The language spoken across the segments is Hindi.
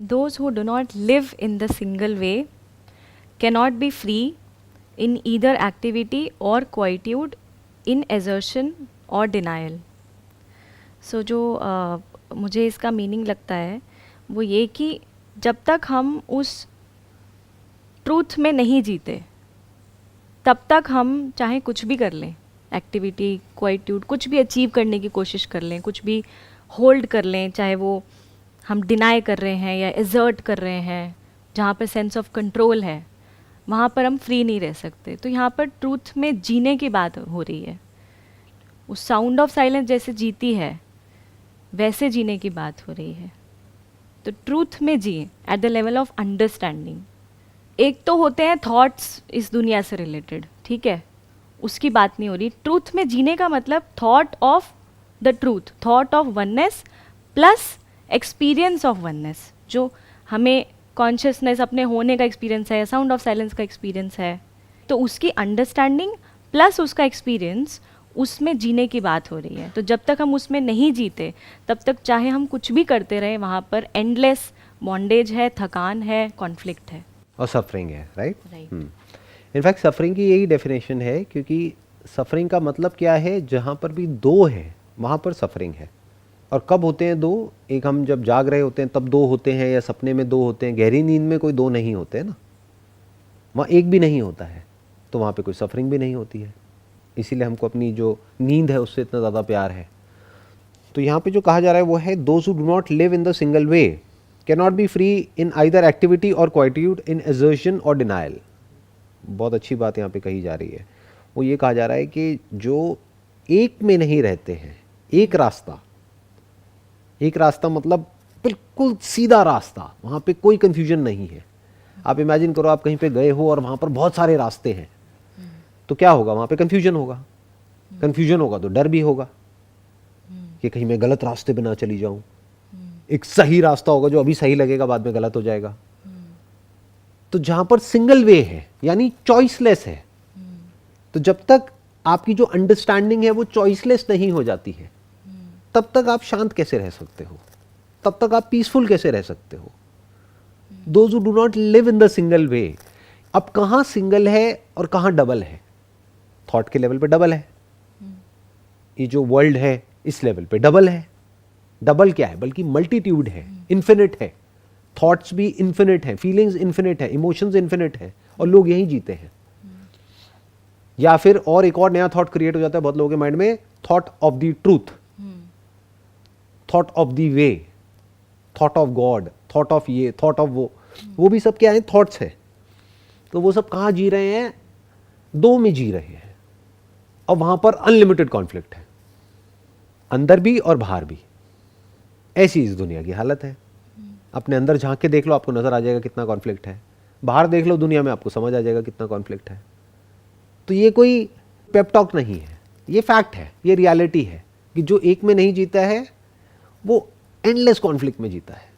Those who do not live in the single way cannot be free in either activity or quietude, in assertion or denial. So जो मुझे इसका मीनिंग लगता है वो ये कि जब तक हम उस ट्रूथ में नहीं जीते तब तक हम चाहे कुछ भी कर लें, एक्टिविटी, क्वाइट्यूड, कुछ भी अचीव करने की कोशिश कर लें, कुछ भी होल्ड कर लें, चाहे वो हम डिनाई कर रहे हैं या एजर्ट कर रहे हैं, जहाँ पर सेंस ऑफ कंट्रोल है वहाँ पर हम फ्री नहीं रह सकते. तो यहाँ पर ट्रूथ में जीने की बात हो रही है. उस साउंड ऑफ साइलेंस जैसे जीती है वैसे जीने की बात हो रही है. तो ट्रूथ में जिए at the level of understanding. एक तो होते हैं थॉट्स इस दुनिया से रिलेटेड, ठीक है, उसकी बात नहीं हो रही. ट्रूथ में जीने का मतलब thought of the truth, thought of oneness plus experience of oneness. जो हमें कॉन्शियसनेस अपने होने का एक्सपीरियंस है, साउंड ऑफ साइलेंस का एक्सपीरियंस है, तो उसकी अंडरस्टैंडिंग प्लस उसका एक्सपीरियंस, उसमें जीने की बात हो रही है. तो जब तक हम उसमें नहीं जीते तब तक चाहे हम कुछ भी करते रहे वहाँ पर एंडलेस बॉन्डेज है, थकान है, कॉन्फ्लिक्ट है और सफरिंग है. राइट. राइट. इनफैक्ट सफरिंग की यही डेफिनेशन है, क्योंकि सफरिंग का मतलब क्या है, जहाँ पर भी दो है वहाँ पर सफरिंग है. और कब होते हैं दो? एक हम जब जाग रहे होते हैं तब दो होते हैं, या सपने में दो होते हैं. गहरी नींद में कोई दो नहीं होते हैं ना, वहाँ एक भी नहीं होता है, तो वहाँ पे कोई सफरिंग भी नहीं होती है. इसीलिए हमको अपनी जो नींद है उससे इतना ज़्यादा प्यार है. तो यहाँ पे जो कहा जा रहा है वो है, those who do not live in the single way can not be free in either activity और क्वाइट्यूड, इन एजर्शन और डिनाइल. बहुत अच्छी बात यहाँ पे कही जा रही है. वो ये कहा जा रहा है कि जो एक में नहीं रहते हैं, एक रास्ता मतलब बिल्कुल सीधा रास्ता, वहाँ पे कोई कंफ्यूजन नहीं है. आप इमेजिन करो, आप कहीं पे गए हो और वहाँ पर बहुत सारे रास्ते हैं, तो क्या होगा? वहाँ पे कंफ्यूजन होगा. कंफ्यूजन होगा तो डर भी होगा कि कहीं मैं गलत रास्ते पे ना चली जाऊं. एक सही रास्ता होगा जो अभी सही लगेगा, बाद में गलत हो जाएगा. तो जहां पर सिंगल वे है यानी चॉइसलेस है, तो जब तक आपकी जो अंडरस्टैंडिंग है वो चॉइसलेस नहीं हो जाती है, तब तक आप शांत कैसे रह सकते हो? तब तक आप पीसफुल कैसे रह सकते हो? Those who do not live in the single वे. अब कहां सिंगल है और कहां डबल है? थॉट के लेवल पे डबल है. ये जो वर्ल्ड है इस लेवल पे डबल है. डबल क्या है? बल्कि मल्टीट्यूड है, इन्फिनिट है. थॉट्स भी इन्फिनिट है, फीलिंग्स इन्फिनिट है, इमोशंस इन्फिनिट है, और लोग यहीं जीते हैं. या फिर और एक और नया थॉट क्रिएट हो जाता है बहुत लोगों के माइंड में, thought of the truth, thought of the way, thought of God, thought of ये, थॉट ऑफ वो भी सब क्या है? थॉट्स है. तो वो सब कहां जी रहे हैं? दो में जी रहे हैं, और वहां पर अनलिमिटेड कॉन्फ्लिक्ट है, अंदर भी और बाहर भी. ऐसी इस दुनिया की हालत है. अपने अंदर झांक के देख लो, आपको नजर आ जाएगा कितना कॉन्फ्लिक्ट है. बाहर देख लो दुनिया में, आपको समझ आ जाएगा कितना कॉन्फ्लिक्ट है. तो ये कोई पेप टॉक नहीं है, ये फैक्ट है, ये रियलिटी है कि जो एक में नहीं जीता है वो एंडलेस कॉन्फ्लिक्ट में जीता है.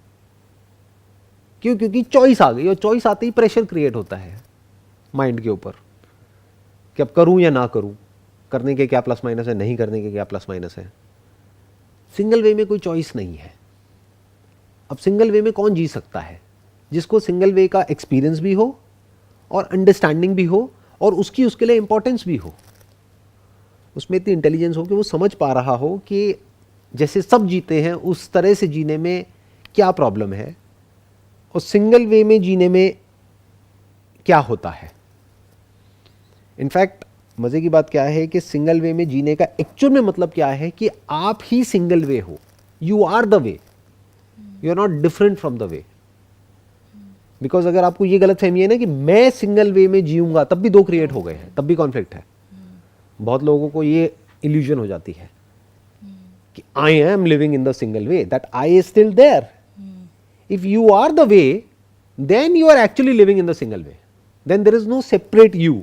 क्यों? क्योंकि चॉइस आ गई, और चॉइस आते ही प्रेशर क्रिएट होता है माइंड के ऊपर कि अब करूं या ना करूं, करने के क्या प्लस माइनस है, नहीं करने के क्या प्लस माइनस है. सिंगल वे में कोई चॉइस नहीं है. अब सिंगल वे में कौन जी सकता है? जिसको सिंगल वे का एक्सपीरियंस भी हो और अंडरस्टैंडिंग भी हो, और उसके लिए इंपॉर्टेंस भी हो, उसमें इतनी इंटेलिजेंस हो कि वो समझ पा रहा हो कि जैसे सब जीते हैं उस तरह से जीने में क्या प्रॉब्लम है, और सिंगल वे में जीने में क्या होता है. इनफैक्ट मजे की बात क्या है कि सिंगल वे में जीने का एक्चुअल में मतलब क्या है कि आप ही सिंगल वे हो. You are the way, you are not different from the way. Because अगर आपको ये गलत फहमी है ना कि मैं सिंगल वे में जीऊंगा, तब भी दो क्रिएट हो गए हैं, तब भी कॉन्फ्लिक्ट है. बहुत लोगों को ये इल्यूजन हो जाती है कि I am living in the single way, that I is still there. If you are the way, then you are actually living in the single way, then there is no separate you.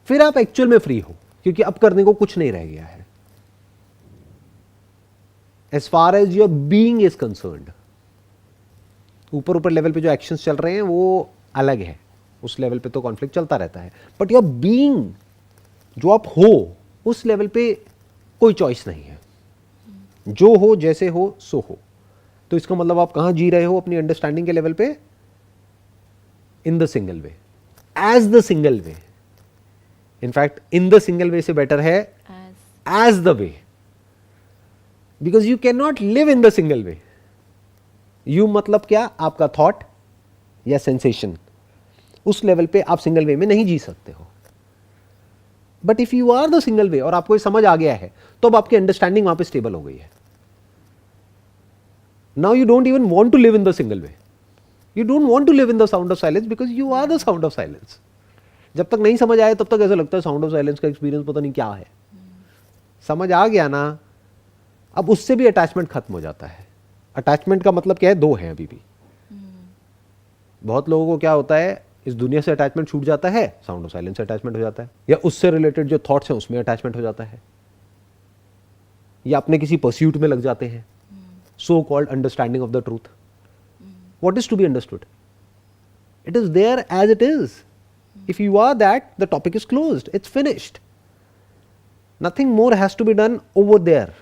फिर आप एक्चुअल में फ्री हो, क्योंकि अब करने को कुछ नहीं रह गया है. As far as your being is concerned, ऊपर ऊपर लेवल पे जो एक्शंस चल रहे हैं वो अलग है, उस लेवल पे तो कॉन्फ्लिक्ट चलता रहता है. बट योर बीइंग, जो आप हो, उस लेवल पे कोई चॉइस नहीं है. जो हो, जैसे हो सो हो. तो तो इसका मतलब आप कहां जी रहे हो अपनी अंडरस्टैंडिंग के लेवल पे? In the single way, as the single way. In fact in the single way से बेटर है as the way, because you can not live in the single way. You मतलब क्या? आपका थॉट या सेंसेशन, उस लेवल पे आप सिंगल वे में नहीं जी सकते हो। But if you are the single way और आपको ये समझ आ गया है, तो अब आपकी अंडरस्टैंडिंग वहां पे स्टेबल हो गई है। Now you don't even want to live in the single way, you don't want to live in the sound of silence, because you are the sound of silence. जब तक नहीं समझ आए तब तक ऐसा लगता है साउंड ऑफ साइलेंस का एक्सपीरियंस पता नहीं क्या है। समझ आ गया ना, अब उससे भी अटैचमेंट खत्म हो जाता है। अटैचमेंट का मतलब क्या है? दो है अभी भी। बहुत लोगों को क्या होता है, इस दुनिया से अटैचमेंट छूट जाता है, साउंड ऑफ साइलेंस से अटैचमेंट हो जाता है, या उससे रिलेटेड जो थॉट्स हैं उसमें अटैचमेंट हो जाता है, या अपने किसी परस्यूट में लग जाते हैं। So called understanding of the truth. What is to be understood? It is there as it is. If you are that, the topic is closed, it's finished, nothing more has to be done over there.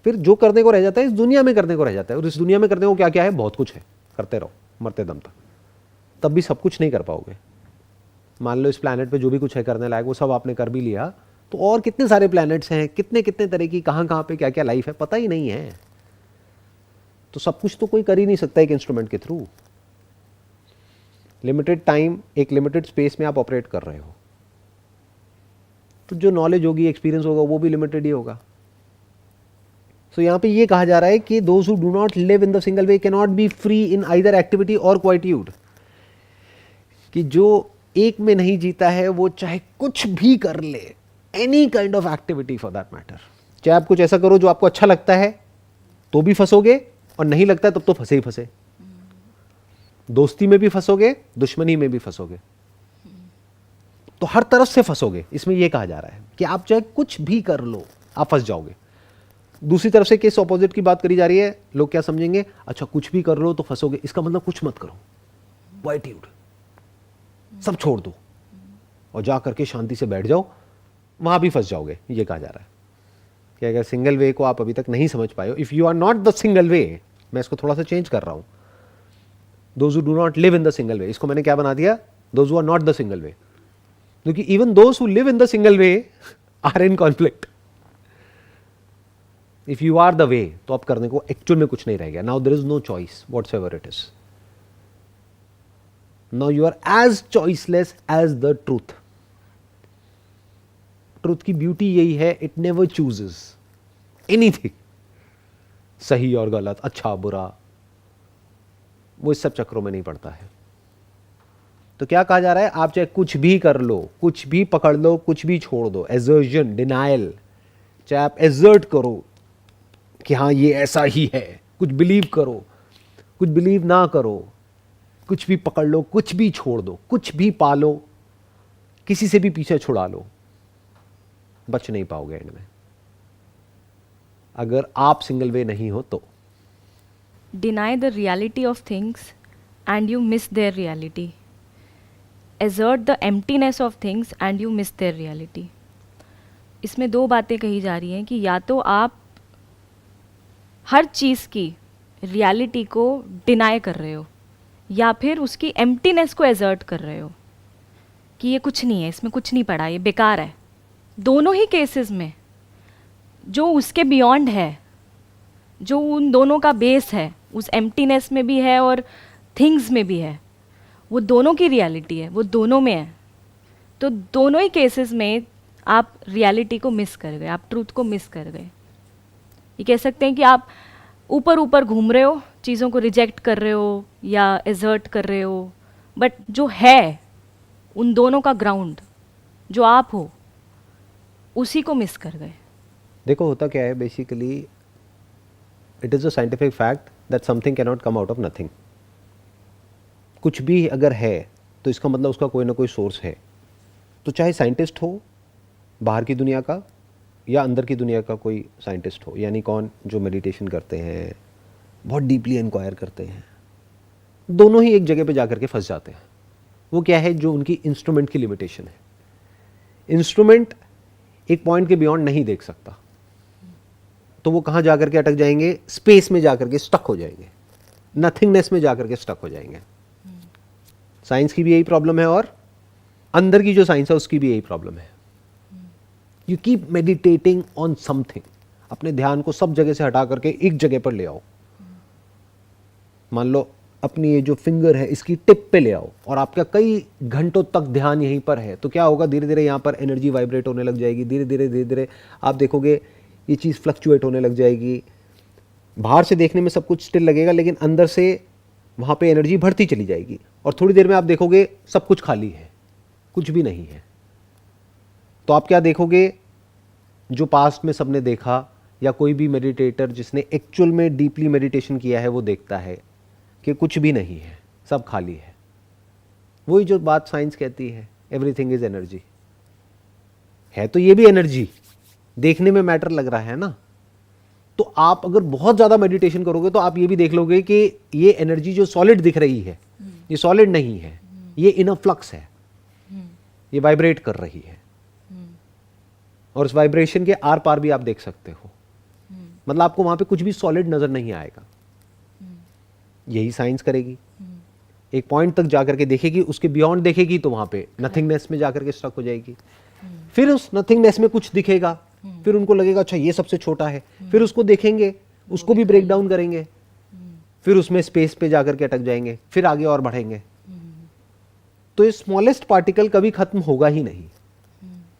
फिर जो करने को रह जाता है इस दुनिया में करने को रह जाता है, और इस दुनिया में करने को क्या क्या है? बहुत कुछ है, करते रहो मरते दम तक। तब भी सब कुछ नहीं कर पाओगे। मान लो इस प्लैनेट पे जो भी कुछ है करने लायक वो सब आपने कर भी लिया, तो और कितने सारे प्लैनेट्स हैं, कितने कितने तरह की, कहाँ कहाँ पे क्या क्या लाइफ है, पता ही नहीं है। तो सब कुछ तो कोई कर ही नहीं सकता एक इंस्ट्रूमेंट के थ्रू। लिमिटेड टाइम, एक लिमिटेड स्पेस में आप ऑपरेट कर रहे हो, तो जो नॉलेज होगी, एक्सपीरियंस होगा, वो भी लिमिटेड ही होगा। सो यहाँ पे ये कहा जा रहा है कि those who do not live in the single way can not be free in either activity और क्वाइट्यूड। कि जो एक में नहीं जीता है वो चाहे कुछ भी कर ले, any kind of activity for that matter. चाहे आप कुछ ऐसा करो जो आपको अच्छा लगता है तो भी फंसोगे, और नहीं लगता है तब तो फंसे ही फंसे। दोस्ती में भी फंसोगे, दुश्मनी में भी फंसोगे, तो हर तरफ से फंसोगे। इसमें यह कहा जा रहा है कि आप चाहे कुछ भी कर लो, आप फंस जाओगे। दूसरी तरफ से केस ऑपोजिट की बात करी जा रही है। लोग क्या समझेंगे? अच्छा कुछ भी कर लो तो फंसोगे, इसका मतलब कुछ मत करो, क्वाइट्यूड, सब छोड़ दो और जा करके शांति से बैठ जाओ, वहां भी फंस जाओगे। ये कहा जा रहा है कि अगर सिंगल वे को आप अभी तक नहीं समझ पाए हो, if you are not the single way, मैं इसको थोड़ा सा चेंज कर रहा हूं, those who do not live in the single way, इसको मैंने क्या बना दिया? Those who are not the single way. क्योंकि even those who live in the single way are in conflict. If you are the way, तो अब करने को एक्चुअल में कुछ नहीं रह गया। Now there is no choice whatsoever it is. Now you are as choiceless as the truth. Truth की ब्यूटी यही है, इट नेवर चूजेस एनीथिंग, सही और गलत, अच्छा बुरा, वो इस सब चक्रों में नहीं पड़ता है। तो क्या कहा जा रहा है? आप चाहे कुछ भी कर लो, कुछ भी पकड़ लो, कुछ भी छोड़ दो, एजर्शन, डिनायल, चाहे आप एजर्ट करो कि हाँ ये ऐसा ही है, कुछ बिलीव करो, कुछ बिलीव ना करो, कुछ भी पकड़ लो, कुछ भी छोड़ दो, कुछ भी पालो, किसी से भी पीछे छुड़ा लो, बच नहीं पाओगे एंड में, अगर आप सिंगल वे नहीं हो तो। Deny the reality of things and you miss their reality. Assert the emptiness of things and you miss their reality. इसमें दो बातें कही जा रही हैं कि या तो आप हर चीज़ की रियलिटी को डिनाई कर रहे हो, या फिर उसकी एम्प्टीनेस को एजर्ट कर रहे हो कि ये कुछ नहीं है, इसमें कुछ नहीं पड़ा, ये बेकार है। दोनों ही केसेस में जो उसके बियॉन्ड है, जो उन दोनों का बेस है, उस एम्प्टीनेस में भी है और थिंग्स में भी है, वो दोनों की रियलिटी है, वो दोनों में है। तो दोनों ही केसेस में आप रियलिटी को मिस कर गए, आप ट्रूथ को मिस कर गए। ये कह सकते हैं कि आप ऊपर ऊपर घूम रहे हो, चीज़ों को रिजेक्ट कर रहे हो या एजर्ट कर रहे हो, बट जो है उन दोनों का ग्राउंड, जो आप हो, उसी को मिस कर गए। देखो होता क्या है, basically it is a scientific fact that something can not come out of nothing. कुछ भी अगर है तो इसका मतलब उसका कोई ना कोई सोर्स है। तो चाहे साइंटिस्ट हो बाहर की दुनिया का या अंदर की दुनिया का कोई साइंटिस्ट हो, यानी कौन? जो मेडिटेशन करते हैं, बहुत डीपली इंक्वायर करते हैं, दोनों ही एक जगह पे जाकर के फंस जाते हैं। वो क्या है? जो उनकी इंस्ट्रूमेंट की लिमिटेशन है। इंस्ट्रूमेंट एक पॉइंट के बियॉन्ड नहीं देख सकता, तो वो कहाँ जाकर के अटक जाएंगे? स्पेस में जाकर के स्टक हो जाएंगे, नथिंगनेस में जाकर के स्टक हो जाएंगे। साइंस की भी यही प्रॉब्लम है और अंदर की जो साइंस है उसकी भी यही प्रॉब्लम है। You keep meditating on something, अपने ध्यान को सब जगह से हटा करके एक जगह पर ले आओ। मान लो अपनी ये जो फिंगर है इसकी टिप पे ले आओ और आपका कई घंटों तक ध्यान यहीं पर है, तो क्या होगा? धीरे धीरे यहाँ पर एनर्जी वाइब्रेट होने लग जाएगी। धीरे धीरे आप देखोगे ये चीज़ फ्लक्चुएट होने लग जाएगी। बाहर से देखने में सब कुछ स्टिल लगेगा, लेकिन अंदर से वहाँ पे एनर्जी बढ़ती चली जाएगी और थोड़ी देर में आप देखोगे सब कुछ खाली है, कुछ भी नहीं है। तो आप क्या देखोगे? जो पास्ट में सबने देखा या कोई भी मेडिटेटर जिसने एक्चुअल में डीपली मेडिटेशन किया है वो देखता है कि कुछ भी नहीं है, सब खाली है। वही जो बात साइंस कहती है, एवरीथिंग इज एनर्जी। है तो ये भी एनर्जी, देखने में मैटर लग रहा है ना। तो आप अगर बहुत ज़्यादा मेडिटेशन करोगे तो आप ये भी देख लोगे कि ये एनर्जी जो सॉलिड दिख रही है ये सॉलिड नहीं है, ये इन अ फ्लक्स है, ये वाइब्रेट कर रही है और उस वाइब्रेशन के आर पार भी आप देख सकते हो। मतलब आपको वहां पे कुछ भी सॉलिड नजर नहीं आएगा। यही साइंस करेगी, एक पॉइंट तक जाकर के देखेगी, उसके बियॉन्ड देखेगी तो वहां पे नथिंगनेस में जाकर के स्टक हो जाएगी। फिर उस नथिंगनेस में कुछ दिखेगा, फिर उनको लगेगा अच्छा ये सबसे छोटा है, फिर उसको देखेंगे, उसको भी ब्रेक डाउन करेंगे, फिर उसमें स्पेस पे जाकर के अटक जाएंगे, फिर आगे और बढ़ेंगे। तो ये स्मॉलेस्ट पार्टिकल कभी खत्म होगा ही नहीं।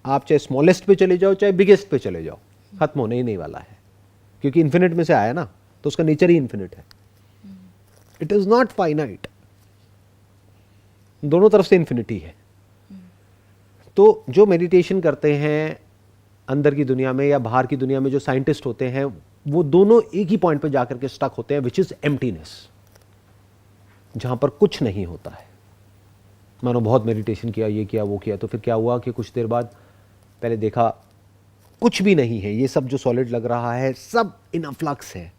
आप चाहे स्मॉलेस्ट पे चले जाओ चाहे बिगेस्ट पे चले जाओ, खत्म होने ही नहीं वाला है, क्योंकि इन्फिनिट में से आया ना, तो उसका नेचर ही इन्फिनिट है। इट इज नॉट फाइनाइट, दोनों तरफ से इन्फिनिटी है। तो जो मेडिटेशन करते हैं अंदर की दुनिया में या बाहर की दुनिया में, जो साइंटिस्ट होते हैं, वो दोनों एक ही पॉइंट पे जाकर के स्टक होते हैं, विच इज एम्प्टीनेस, जहां पर कुछ नहीं होता है। मानो बहुत मेडिटेशन किया, ये किया वो किया, तो फिर क्या हुआ कि कुछ देर बाद पहले देखा कुछ भी नहीं है, ये सब जो सॉलिड लग रहा है सब इन अ फ्लक्स है,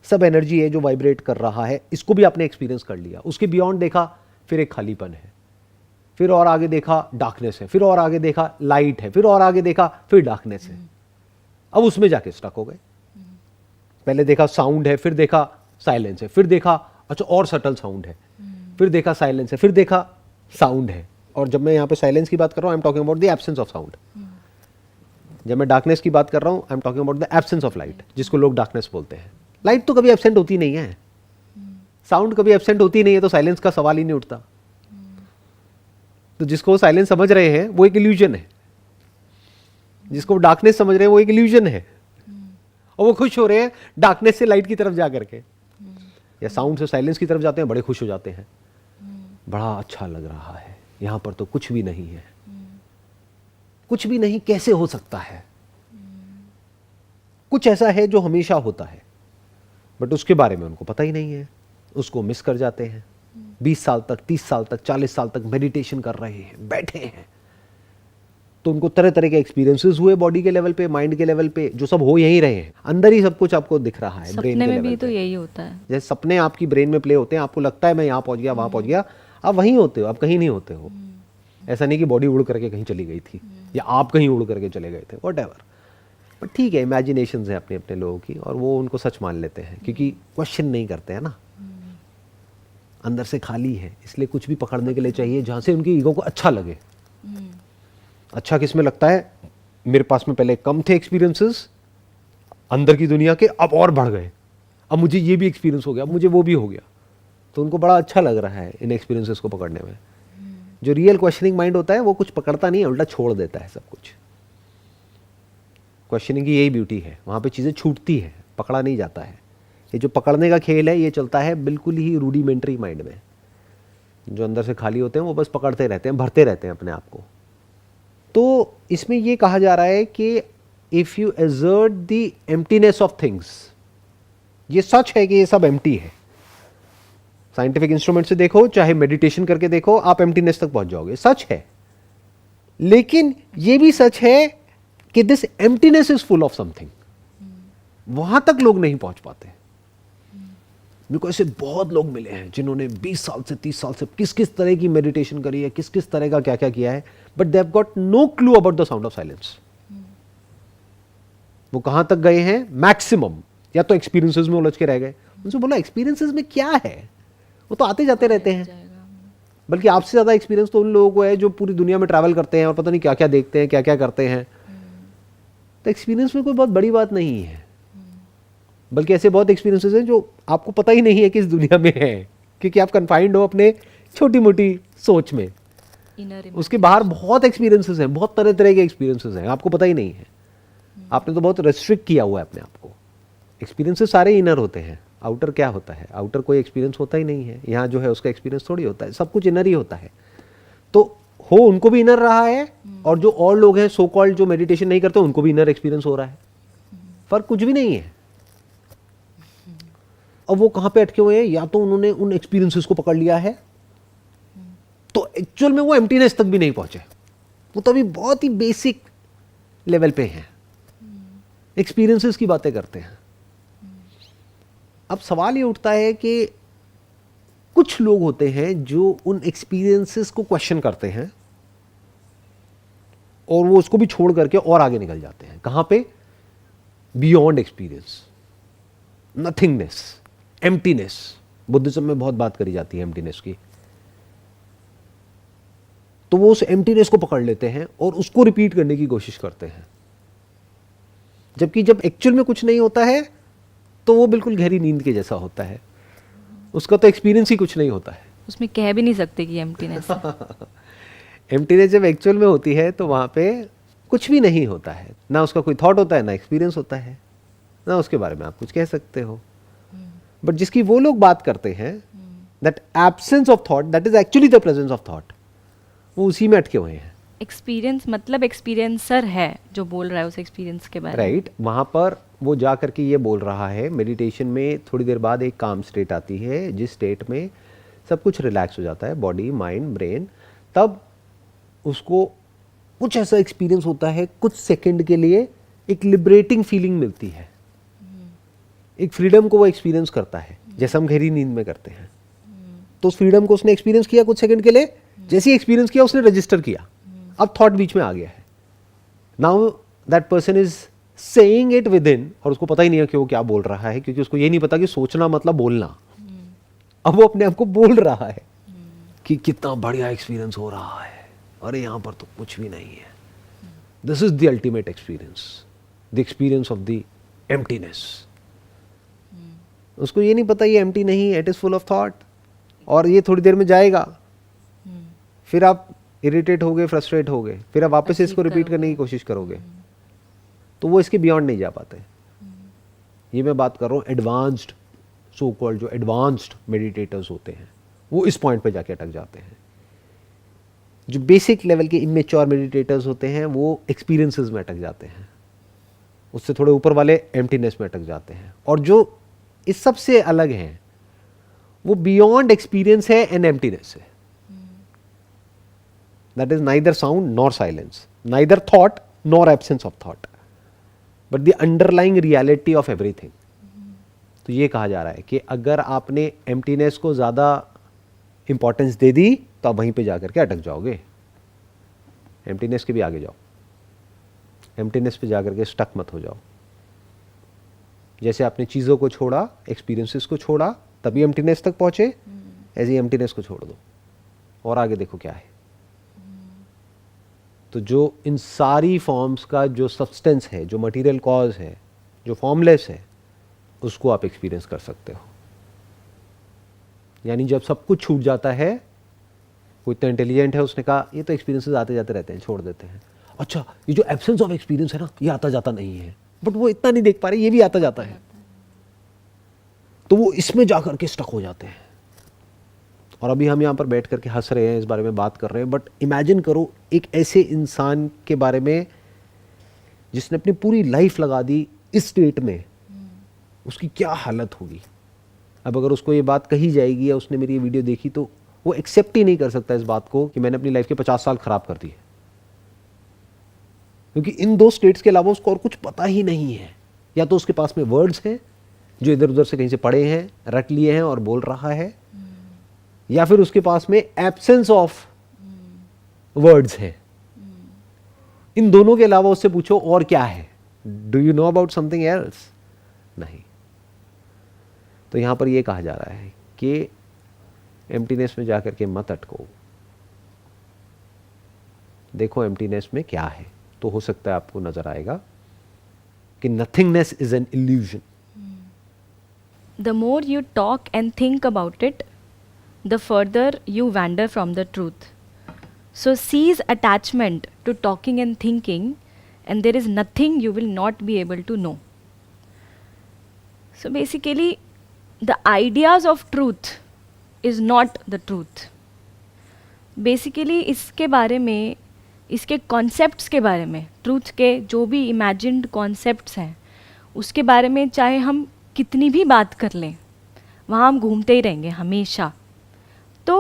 सब एनर्जी है जो वाइब्रेट कर रहा है। इसको भी आपने एक्सपीरियंस कर लिया। उसके बियॉन्ड देखा, फिर एक खालीपन है, फिर और आगे देखा डार्कनेस है, फिर और आगे देखा लाइट है, फिर और आगे देखा फिर डार्कनेस है। अब उसमें जाके स्टक हो गए। पहले देखा साउंड है, फिर देखा साइलेंस है, फिर देखा अच्छा और सटल साउंड है, फिर देखा साइलेंस है, फिर देखा साउंड है। और जब मैं यहाँ पे साइलेंस की बात कर रहा हूँ, I am talking about the absence of sound. जब मैं डार्कनेस की बात कर रहा हूँ, I am talking about the absence of light, जिसको लोग डार्कनेस बोलते हैं। लाइट तो कभी एब्सेंट होती नहीं है, साउंड कभी एब्सेंट होती नहीं है, तो साइलेंस का सवाल ही नहीं उठता। तो जिसको साइलेंस समझ रहे हैं वो एक इल्यूजन है, जिसको डार्कनेस समझ रहे हैं वो एक इल्यूजन है, और वो खुश हो रहे हैं डार्कनेस से लाइट की तरफ जा करके, या साउंड से साइलेंस की तरफ जाते हैं, बड़े खुश हो जाते हैं, बड़ा अच्छा लग रहा है, यहां पर तो कुछ भी नहीं है। कुछ भी नहीं कैसे हो सकता है? कुछ ऐसा है जो हमेशा होता है, बट उसके बारे में उनको पता ही नहीं है, उसको मिस कर जाते हैं। 20 साल तक, 30 साल तक, 40 साल तक मेडिटेशन कर रहे हैं, बैठे हैं, तो उनको तरह तरह के एक्सपीरियंसेस हुए, बॉडी के लेवल पे, माइंड के लेवल पे, जो सब हो यहीं रहे हैं, अंदर ही सब कुछ आपको दिख रहा है। ब्रेन के लेवल भी तो यही होता है, जैसे सपने आपकी ब्रेन में प्ले होते हैं, आपको लगता है मैं यहाँ पहुंच गया, वहां पहुंच गया, आप वहीं होते हो, आप कहीं नहीं होते हो। ऐसा नहीं कि बॉडी उड़ करके कहीं चली गई थी या आप कहीं उड़ करके चले गए थे, व्हाटएवर। बट ठीक है, इमेजिनेशंस हैं अपने अपने लोगों की, और वो उनको सच मान लेते हैं, क्योंकि क्वेश्चन नहीं करते हैं ना, अंदर से खाली है, इसलिए कुछ भी पकड़ने के लिए चाहिए जहां से उनकी ईगो को अच्छा लगे। अच्छा किस में लगता है? मेरे पास में पहले कम थे एक्सपीरियंसेस अंदर की दुनिया के, अब और बढ़ गए, अब मुझे ये भी एक्सपीरियंस हो गया, अब मुझे वो भी हो गया, तो उनको बड़ा अच्छा लग रहा है इन एक्सपीरियंसेस को पकड़ने में। जो रियल क्वेश्चनिंग माइंड होता है वो कुछ पकड़ता नहीं है, उल्टा छोड़ देता है सब कुछ। क्वेश्चनिंग की यही ब्यूटी है, वहां पे चीजें छूटती है, पकड़ा नहीं जाता है। ये जो पकड़ने का खेल है ये चलता है बिल्कुल ही रूडिमेंट्री माइंड में। जो अंदर से खाली होते हैं वो बस पकड़ते रहते हैं, भरते रहते हैं अपने आप को। तो इसमें ये कहा जा रहा है कि if you assert the emptiness of things, ये सच है कि ये सब एम्प्टी है। साइंटिफिक इंस्ट्रूमेंट से देखो, चाहे मेडिटेशन करके देखो, आप एम्प्टीनेस तक पहुंच जाओगे, सच है। लेकिन ये भी सच है कि this emptiness is full of something. वहां तक लोग नहीं पहुंच पाते। मेरे को ऐसे बहुत लोग मिले हैं जिन्होंने 20 साल से 30 साल से किस किस तरह की मेडिटेशन करी है, किस किस तरह का क्या क्या किया है, but they have got no clue about the sound of silence. वो कहाँ तक गए हैं? मैक्सिमम। या तो एक्सपीरियंसेस में उलझ के रह गए। उनसे बोला एक्सपीरियंसेस में क्या है, वो तो आते जाते रहते हैं। बल्कि आपसे ज़्यादा एक्सपीरियंस तो उन लोगों को है जो पूरी दुनिया में ट्रैवल करते हैं और पता नहीं क्या क्या देखते हैं, क्या क्या करते हैं। तो एक्सपीरियंस में कोई बहुत बड़ी बात नहीं है। बल्कि ऐसे बहुत एक्सपीरियंसेस हैं जो आपको पता ही नहीं है कि इस दुनिया में है, क्योंकि आप कन्फाइंड हो अपने छोटी मोटी सोच में। उसके बाहर बहुत एक्सपीरियंसेस हैं, बहुत तरह तरह के एक्सपीरियंसेस हैं, आपको पता ही नहीं है। आपने तो बहुत रेस्ट्रिक्ट किया हुआ है अपने आप को। एक्सपीरियंसेस सारे इनर होते हैं, आउटर क्या होता है? आउटर कोई एक्सपीरियंस होता ही नहीं है। यहाँ जो है उसका एक्सपीरियंस थोड़ी होता है, सब कुछ इनर ही होता है। तो हो उनको भी इनर रहा है, और जो और लोग हैं सो कॉल्ड जो मेडिटेशन नहीं करते उनको भी इनर एक्सपीरियंस हो रहा है। फर्क कुछ भी नहीं है। अब वो कहाँ पे अटके हुए हैं? या तो उन्होंने उन एक्सपीरियंसेस को पकड़ लिया है, तो एक्चुअल में वो एम्प्टीनेस तक भी नहीं पहुंचे, वो तो अभी बहुत ही बेसिक लेवल पे हैं, एक्सपीरियंसेस की बातें करते हैं। अब सवाल ये उठता है कि कुछ लोग होते हैं जो उन एक्सपीरियंसेस को क्वेश्चन करते हैं और वो उसको भी छोड़ करके और आगे निकल जाते हैं। कहां पे? Beyond experience, nothingness, emptiness. Buddhism में बहुत बात करी जाती है एम्प्टीनेस की। तो वो उस एम्प्टीनेस को पकड़ लेते हैं और उसको रिपीट करने की कोशिश करते हैं, जबकि जब एक्चुअल में कुछ नहीं होता है तो वो बिल्कुल गहरी नींद के जैसा होता है। उसका तो एक्सपीरियंस ही कुछ नहीं होता है। उसमें कह भी नहीं सकते कि एम्प्टीनेस है। एम्प्टीनेस जब एक्चुअल में होती है तो वहां पे कुछ भी नहीं होता है, ना उसका कोई थॉट होता है, ना एक्सपीरियंस होता है, ना उसके बारे में आप कुछ कह सकते हो। बट जिसकी वो लोग बात करते हैं, that absence of thought, that is actually the presence of thought, वो उसी में अटके हुए हैं। एक्सपीरियंस मतलब एक्सपीरियंसर है जो बोल रहा है उस एक्सपीरियंस के बारे में। राइट, वहां पर वो जा करके ये बोल रहा है। मेडिटेशन में थोड़ी देर बाद एक काम स्टेट आती है, जिस स्टेट में सब कुछ रिलैक्स हो जाता है, बॉडी, माइंड, ब्रेन। तब उसको कुछ ऐसा एक्सपीरियंस होता है, कुछ सेकंड के लिए एक लिबरेटिंग फीलिंग मिलती है, एक फ्रीडम को वो एक्सपीरियंस करता है, जैसे हम गहरी नींद में करते हैं। तो उस फ्रीडम को उसने एक्सपीरियंस किया कुछ सेकंड के लिए, जैसे ही एक्सपीरियंस किया उसने रजिस्टर किया, अब थॉट बीच में आ गया है। Now that person is saying it with in, और उसको पता ही नहीं है कि वो क्या बोल रहा है, क्योंकि उसको ये नहीं पता कि सोचना मतलब बोलना। अब वो अपने आप को बोल रहा है कि कितना बढ़िया एक्सपीरियंस हो रहा है, अरे यहां पर तो कुछ भी नहीं है। This is the ultimate experience, the experience of the emptiness. उसको ये नहीं पता ये एम्प्टी नहीं है, it is full of thought, और ये थोड़ी देर में जाएगा। फिर आप इरिटेट हो गए, फ्रस्ट्रेट हो गए, फिर आप वापस इसको रिपीट करने की कोशिश करोगे, तो वो इसके बियॉन्ड नहीं जा पाते। ये मैं बात कर रहा हूँ एडवांस्ड, सो कॉल्ड जो एडवांस्ड मेडिटेटर्स होते हैं, वो इस पॉइंट पे जाके अटक जाते हैं। जो बेसिक लेवल के इमेच्योर मेडिटेटर्स होते हैं वो एक्सपीरियंसेस में अटक जाते हैं, उससे थोड़े ऊपर वाले एम्प्टीनेस में अटक जाते हैं। और जो इस सबसे अलग हैं वो बियॉन्ड एक्सपीरियंस है एंड एम्प्टीनेस है। That is neither sound nor silence, neither thought nor absence of thought, but the underlying reality of everything. तो ये कहा जा रहा है कि अगर आपने एम्प्टीनेस को ज़्यादा इंपॉर्टेंस दे दी तो आप वहीं पे जाकर के अटक जाओगे। एम्प्टीनेस के भी आगे जाओ, एम्प्टीनेस पे जाकर के स्टक मत हो जाओ। जैसे आपने चीज़ों को छोड़ा, एक्सपीरियंसेस को छोड़ा, तभी एम्प्टीनेस तक पहुंचे, ऐसे ही एम्प्टीनेस को छोड़ दो और आगे देखो क्या है। तो जो इन सारी फॉर्म्स का जो सब्सटेंस है, जो मटेरियल कॉज है, जो फॉर्मलेस है, उसको आप एक्सपीरियंस कर सकते हो। यानी जब सब कुछ छूट जाता है, कोई तो इंटेलिजेंट है, उसने कहा ये तो एक्सपीरियंसेस आते जाते रहते हैं, छोड़ देते हैं। अच्छा, ये जो एब्सेंस ऑफ एक्सपीरियंस है ना, ये आता जाता नहीं है, बट वो इतना नहीं देख पा रहे, ये भी आता जाता है, तो वो इसमें जाकर के स्टक हो जाते हैं। और अभी हम यहाँ पर बैठ करके हंस रहे हैं, इस बारे में बात कर रहे हैं, बट इमेजिन करो एक ऐसे इंसान के बारे में जिसने अपनी पूरी लाइफ लगा दी इस स्टेट में, उसकी क्या हालत होगी। अब अगर उसको ये बात कही जाएगी या उसने मेरी ये वीडियो देखी, तो वो एक्सेप्ट ही नहीं कर सकता इस बात को कि मैंने अपनी लाइफ के 50 साल खराब कर दिए, क्योंकि इन दो स्टेट्स के अलावा उसको और कुछ पता ही नहीं है। या तो उसके पास में वर्ड्स हैं जो इधर उधर से कहीं से पढ़े हैं, रट लिए हैं और बोल रहा है, या फिर उसके पास में एब्सेंस ऑफ वर्ड्स है। इन दोनों के अलावा उससे पूछो और क्या है, do you know about something else? नहीं। तो यहां पर यह कहा जा रहा है कि एम्प्टीनेस में जाकर के मत अटको, देखो एम्प्टीनेस में क्या है, तो हो सकता है आपको नजर आएगा कि nothingness is an illusion. The more you talk and think about it, the further you wander from the truth. So cease attachment to talking and thinking, and there is nothing you will not be able to know. So basically, the ideas of truth is not the truth. Basically इसके बारे में, इसके कॉन्सेप्ट्स के बारे में, ट्रूथ के जो भी इमेजिन्ड कॉन्सेप्ट्स हैं उसके बारे में चाहे हम कितनी भी बात कर लें, वहाँ हम घूमते ही रहेंगे हमेशा। तो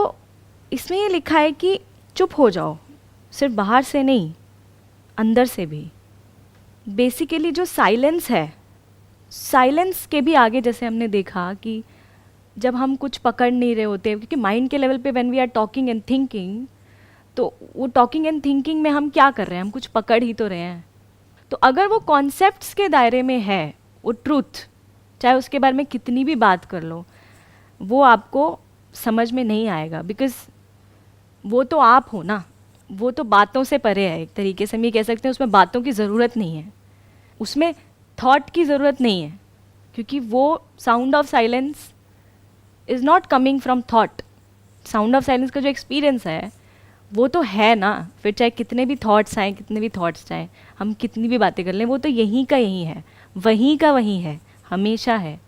इसमें ये लिखा है कि चुप हो जाओ, सिर्फ बाहर से नहीं, अंदर से भी। बेसिकली जो साइलेंस है, साइलेंस के भी आगे जैसे हमने देखा कि जब हम कुछ पकड़ नहीं रहे होते, क्योंकि माइंड के लेवल पे when we are talking and thinking, तो वो टॉकिंग एंड थिंकिंग में हम क्या कर रहे हैं, हम कुछ पकड़ ही तो रहे हैं। तो अगर वो कॉन्सेप्ट्स के दायरे में है वो ट्रूथ, चाहे उसके बारे में कितनी भी बात कर लो, वो आपको समझ में नहीं आएगा, बिकॉज वो तो आप हो ना, वो तो बातों से परे है। एक तरीके से हम ये कह सकते हैं उसमें बातों की ज़रूरत नहीं है, उसमें थॉट की ज़रूरत नहीं है, क्योंकि वो sound of silence is not coming from thought. Sound of silence का जो एक्सपीरियंस है वो तो है ना, फिर चाहे कितने भी थॉट्स आएँ, कितने भी थॉट्स जाएँ, हम कितनी भी बातें कर लें, वो तो यहीं का यहीं है, वहीं का वहीं है, हमेशा है।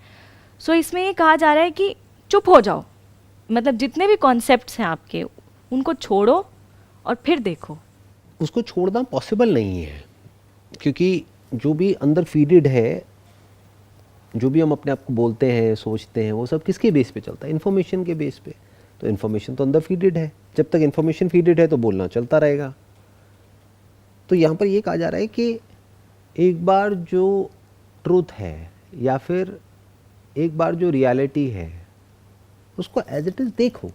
सो इसमें ये कहा जा रहा है कि चुप हो जाओ, मतलब जितने भी कॉन्सेप्ट्स हैं आपके उनको छोड़ो और फिर देखो। उसको छोड़ना पॉसिबल नहीं है, क्योंकि जो भी अंदर फीडेड है, जो भी हम अपने आप को बोलते हैं, सोचते हैं, वो सब किसके बेस पे चलता है? इन्फॉर्मेशन के बेस पे। तो इन्फॉर्मेशन तो अंदर फीडेड है, जब तक इन्फॉर्मेशन फीडेड है तो बोलना चलता रहेगा। तो यहाँ पर ये कहा जा रहा है कि एक बार जो ट्रूथ है या फिर एक बार जो रियलिटी है उसको एज इट इज देखो,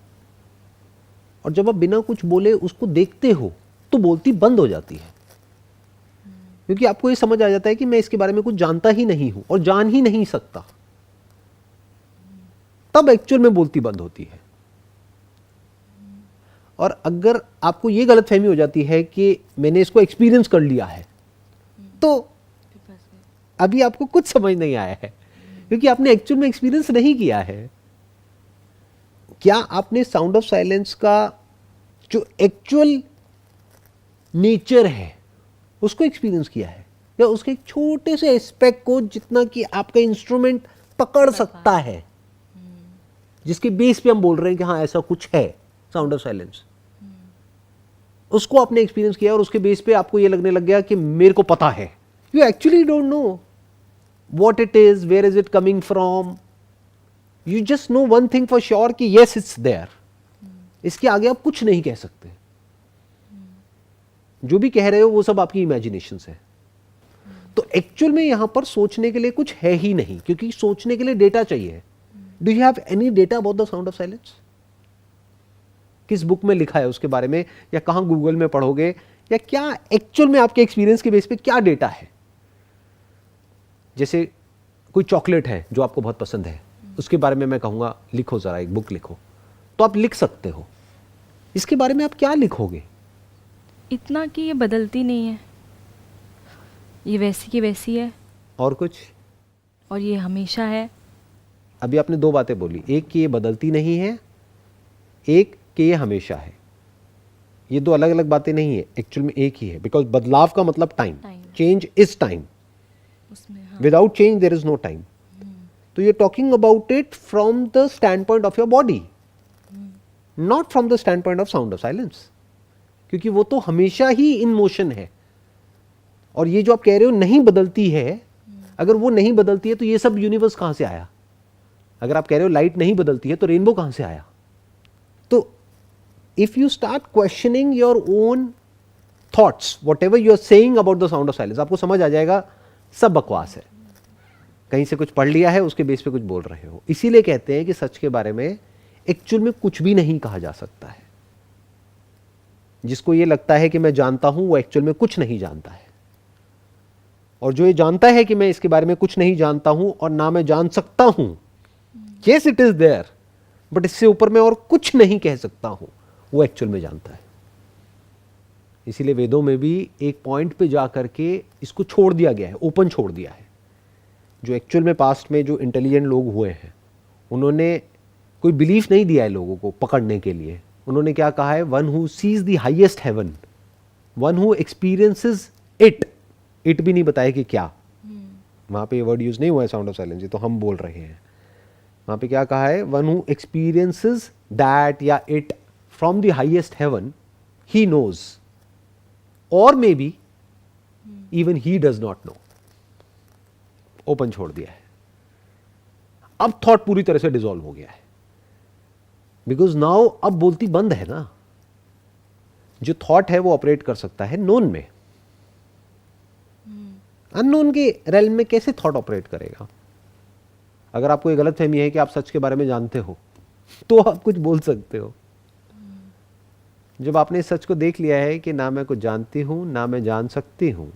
और जब आप बिना कुछ बोले उसको देखते हो तो बोलती बंद हो जाती है, क्योंकि आपको ये समझ आ जाता है कि मैं इसके बारे में कुछ जानता ही नहीं हूं और जान ही नहीं सकता। तब एक्चुअल में बोलती बंद होती है। और अगर आपको ये गलतफहमी हो जाती है कि मैंने इसको एक्सपीरियंस कर लिया है, तो अभी आपको कुछ समझ नहीं आया है, क्योंकि आपने एक्चुअल में एक्सपीरियंस नहीं किया है। क्या आपने साउंड ऑफ साइलेंस का जो एक्चुअल नेचर है उसको एक्सपीरियंस किया है, या उसके एक छोटे से एस्पेक्ट को, जितना कि आपका इंस्ट्रूमेंट पकड़ सकता है, जिसके बेस पे हम बोल रहे हैं कि हाँ ऐसा कुछ है साउंड ऑफ साइलेंस, उसको आपने एक्सपीरियंस किया और उसके बेस पे आपको ये लगने लग गया कि मेरे को पता है। You actually don't know what it is, where is it coming from, you just know one thing for sure कि yes it's there। इसके आगे आप कुछ नहीं कह सकते, जो भी कह रहे हो वो सब आपकी इमेजिनेशंस है। तो एक्चुअल में यहां पर सोचने के लिए कुछ है ही नहीं, क्योंकि सोचने के लिए डेटा चाहिए। Do you have any data about the sound of silence? किस बुक में लिखा है उसके बारे में, या कहां गूगल में पढ़ोगे, या क्या एक्चुअल में आपके एक्सपीरियंस के बेस पे क्या डेटा है? जैसे कोई चॉकलेट है जो आपको बहुत पसंद है, उसके बारे में मैं कहूँगा लिखो ज़रा, एक बुक लिखो, तो आप लिख सकते हो। इसके बारे में आप क्या लिखोगे? इतना कि ये बदलती नहीं है, ये वैसी की वैसी है, और कुछ? और ये हमेशा है। अभी आपने दो बातें बोली, एक कि ये बदलती नहीं है, एक कि ये हमेशा है। ये दो अलग अलग बातें नहीं है, एक्चुअल में एक ही है, बिकॉज बदलाव का मतलब time, change is time, without change there is no time। तो you're talking about it from the standpoint of your body, not from the standpoint of sound of silence, क्योंकि वो तो हमेशा ही in motion है। और ये जो आप कह रहे हो नहीं बदलती है, अगर वो नहीं बदलती है तो ये सब यूनिवर्स कहां से आया? अगर आप कह रहे हो लाइट नहीं बदलती है तो रेनबो कहां से आया? तो if you start questioning your own thoughts, whatever you are saying about the sound of silence, आपको समझ आ जाएगा सब बकवास है, कहीं से कुछ पढ़ लिया है, उसके बेस पे कुछ बोल रहे हो। इसीलिए कहते हैं कि सच के बारे में एक्चुअल में कुछ भी नहीं कहा जा सकता है। जिसको ये लगता है कि मैं जानता हूं, वो एक्चुअल में कुछ नहीं जानता है। और जो ये जानता है कि मैं इसके बारे में कुछ नहीं जानता हूं और ना मैं जान सकता हूं, yes it is there, but इससे ऊपर मैं और कुछ नहीं कह सकता हूं, वो एक्चुअल में जानता है। इसीलिए वेदों में भी एक पॉइंट पे जाकर के इसको छोड़ दिया गया है, ओपन छोड़ दिया है। जो एक्चुअल में पास्ट में जो इंटेलिजेंट लोग हुए हैं, उन्होंने कोई बिलीफ नहीं दिया है लोगों को पकड़ने के लिए। उन्होंने क्या कहा है, one who sees the highest heaven, one who experiences it भी नहीं बताया कि क्या। वहां पे ये वर्ड यूज नहीं हुआ है साउंड ऑफ साइलेंस, तो हम बोल रहे हैं। वहां पे क्या कहा है, वन हु एक्सपीरियंसेस दैट या it from the highest heaven, he knows, और may be even he does not know. Open छोड़ दिया है। अब थॉट पूरी तरह से डिसॉल्व हो गया है, बिकॉज नाउ अब बोलती बंद है ना। जो थॉट है वो ऑपरेट कर सकता है नोन में, अननोन के रेल्म में कैसे थॉट ऑपरेट करेगा? अगर आपको ये गलत फहमी है कि आप सच के बारे में जानते हो तो आप कुछ बोल सकते हो। जब आपने इस सच को देख लिया है कि ना मैं कुछ जानती हूं ना मैं जान सकती हूं,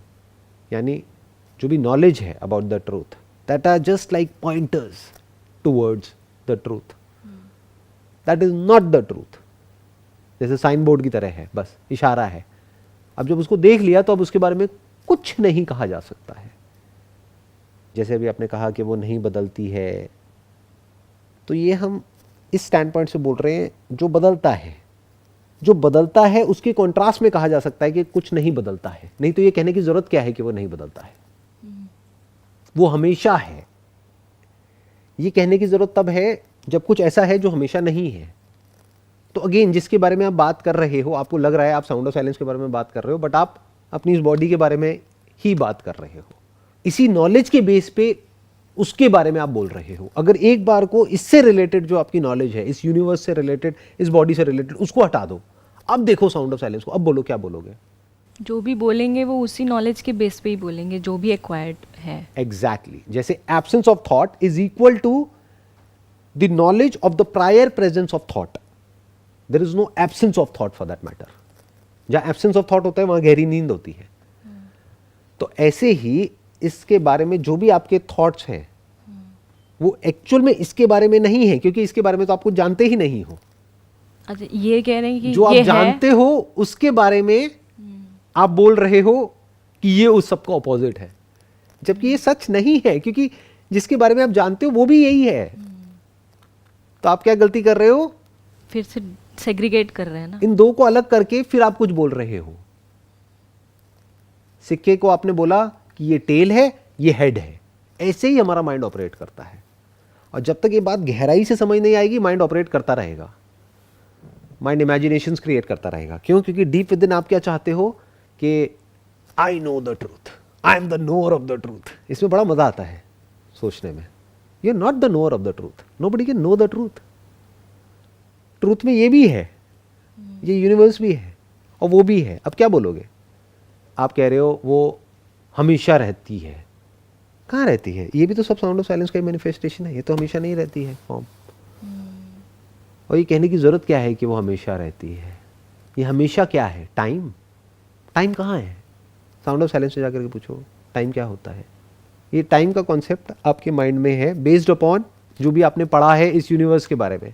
यानी जो भी नॉलेज है about the truth, that are just like pointers towards the truth, that is not the truth. जैसे साइन बोर्ड की तरह है, बस इशारा है। अब जब उसको देख लिया तो अब उसके बारे में कुछ नहीं कहा जा सकता है। जैसे अभी आपने कहा कि वो नहीं बदलती है, तो ये हम इस स्टैंड पॉइंट से बोल रहे हैं जो बदलता है। जो बदलता है उसके कॉन्ट्रास्ट में कहा जा सकता है कि कुछ नहीं बदलता है। नहीं तो ये कहने की जरूरत क्या है कि वो नहीं बदलता है, वो हमेशा है। ये कहने की जरूरत तब है जब कुछ ऐसा है जो हमेशा नहीं है। तो अगेन, जिसके बारे में आप बात कर रहे हो, आपको लग रहा है आप साउंड ऑफ साइलेंस के बारे में बात कर रहे हो, बट आप अपनी इस बॉडी के बारे में ही बात कर रहे हो। इसी नॉलेज के बेस पे उसके बारे में आप बोल रहे हो। अगर एक बार को इससे रिलेटेड जो आपकी नॉलेज है, इस यूनिवर्स से रिलेटेड, इस बॉडी से रिलेटेड, उसको हटा दो, अब देखो साउंड ऑफ साइलेंस को, अब बोलो क्या बोलोगे? जो भी बोलेंगे वो उसी नॉलेज के बेस पे ही बोलेंगे जो भी एक्वायर्ड है। एग्जैक्टली जैसे absence of thought is equal to the knowledge of the prior presence of thought. There is no absence of thought for that matter. जहां एब्सेंस ऑफ थॉट होता है वहां गहरी नींद होती है। तो ऐसे ही इसके बारे में जो भी आपके थॉट्स हैं वो एक्चुअल में इसके बारे में नहीं है, क्योंकि इसके बारे में तो आप कुछ जानते ही नहीं हो। अच्छा, ये कह रहे हैं कि जो आप ये जानते हो उसके बारे में आप बोल रहे हो कि ये उस सब का ऑपोजिट है, जबकि ये सच नहीं है, क्योंकि जिसके बारे में आप जानते हो वो भी यही है। तो आप क्या गलती कर रहे हो? फिर से सेग्रीगेट कर रहे हैं ना। इन दो को अलग करके फिर आप कुछ बोल रहे हो। सिक्के को आपने बोला कि ये टेल है, ये हेड है। ऐसे ही हमारा माइंड ऑपरेट करता है, और जब तक ये बात गहराई से समझ नहीं आएगी माइंड ऑपरेट करता रहेगा। माइंड इमेजिनेशंस क्रिएट करता रहेगा। क्यों? क्योंकि डीप विद इन आप क्या चाहते हो कि I know the truth, I am the knower of the truth. इसमें बड़ा मजा आता है सोचने में। You are not the knower of the truth, nobody can know the truth. Truth में ये भी है, ये यूनिवर्स भी है और वो भी है। अब क्या बोलोगे? आप कह रहे हो वो हमेशा रहती है। कहाँ रहती है? ये भी तो सब साउंड ऑफ साइलेंस का मैनिफेस्टेशन है। ये तो हमेशा नहीं रहती है फॉर्म। और ये कहने की जरूरत क्या है कि वो हमेशा रहती है? ये हमेशा क्या है? टाइम। टाइम कहाँ है? साउंड ऑफ साइलेंस से जाकर के पूछो टाइम क्या होता है। ये टाइम का कॉन्सेप्ट आपके माइंड में है बेस्ड अपॉन जो भी आपने पढ़ा है इस यूनिवर्स के बारे में।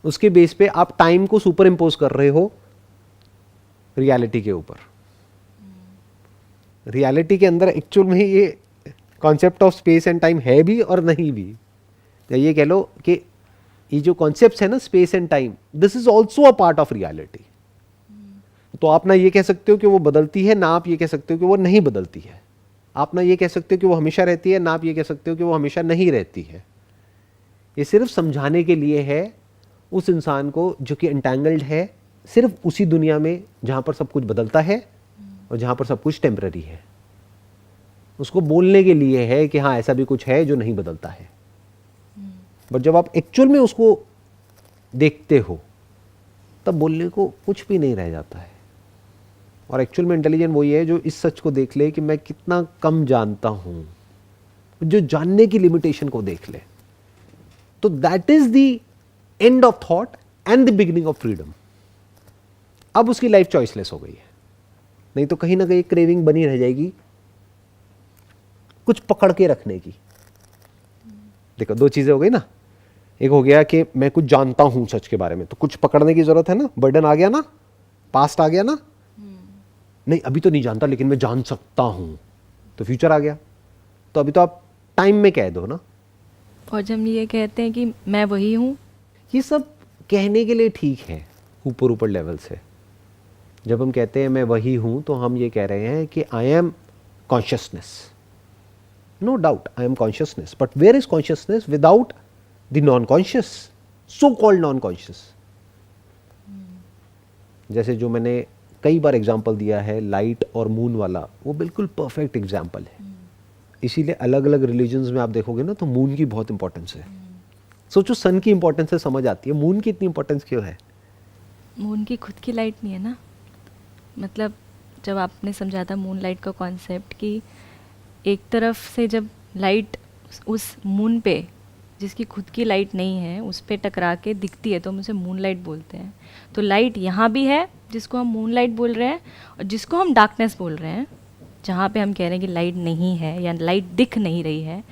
उसके बेस पे आप टाइम को सुपर इम्पोज कर रहे हो रियलिटी के ऊपर। रियलिटी के अंदर एक्चुअल में ये concept of space and time है भी और नहीं भी। या ये कह लो कि ये जो कॉन्सेप्ट है ना, space and time, this is also a part of reality. तो आप ना ये कह सकते हो कि वो बदलती है, ना आप ये कह सकते हो कि वो नहीं बदलती है। आप ना ये कह सकते हो कि वो हमेशा रहती है, ना आप ये कह सकते हो कि वो हमेशा नहीं रहती है। ये सिर्फ समझाने के लिए है उस इंसान को जो कि एंटैंगल्ड है सिर्फ उसी दुनिया में जहां पर सब कुछ बदलता है और जहां पर सब कुछ टेम्पररी है। उसको बोलने के लिए है कि हाँ ऐसा भी कुछ है जो नहीं बदलता है। बट जब आप एक्चुअल में उसको देखते हो तब बोलने को कुछ भी नहीं रह जाता है। और एक्चुअल में इंटेलिजेंट वही है जो इस सच को देख ले कि मैं कितना कम जानता हूं, जो जानने की लिमिटेशन को देख ले। तो that is the end of thought and the beginning of freedom. अब उसकी लाइफ चॉइसलेस हो गई है। नहीं तो कहीं ना कहीं क्रेविंग बनी रह जाएगी कुछ पकड़ के रखने की। देखो दो चीजें हो गई ना, एक हो गया कि मैं कुछ जानता हूं सच के बारे में, तो कुछ पकड़ने की जरूरत है ना, बर्डन आ गया ना, पास्ट आ गया ना, नहीं अभी तो नहीं जानता लेकिन मैं जान सकता हूं, तो फ्यूचर आ गया। तो अभी तो आप टाइम में कह दो ना। और जब ये कहते हैं कि मैं वही हूँ, ये सब कहने के लिए ठीक है ऊपर ऊपर लेवल से। जब हम कहते हैं मैं वही हूं तो हम ये कह रहे हैं कि I am consciousness, no doubt I am consciousness, but where is consciousness without the non conscious, so called non conscious. जैसे जो मैंने कई बार एग्जाम्पल दिया है लाइट और मून वाला, वो बिल्कुल परफेक्ट एग्जाम्पल है। इसीलिए अलग अलग रिलीजन्स में आप देखोगे ना तो मून की बहुत इंपॉर्टेंस है। सोचो सन की इंपॉर्टेंस से समझ आती है, मून की इतनी इंपॉर्टेंस क्यों है? मून की खुद की लाइट नहीं है ना। मतलब जब आपने समझा था मून लाइट का कॉन्सेप्ट कि एक तरफ से जब लाइट उस मून पे जिसकी खुद की लाइट नहीं है उस पे टकरा के दिखती है तो हम उसे मून लाइट बोलते हैं। तो लाइट यहाँ भी है जिसको हम मून लाइट बोल रहे हैं, और जिसको हम डार्कनेस बोल रहे हैं, जहाँ पे हम कह रहे हैं कि लाइट नहीं है या लाइट दिख नहीं रही है,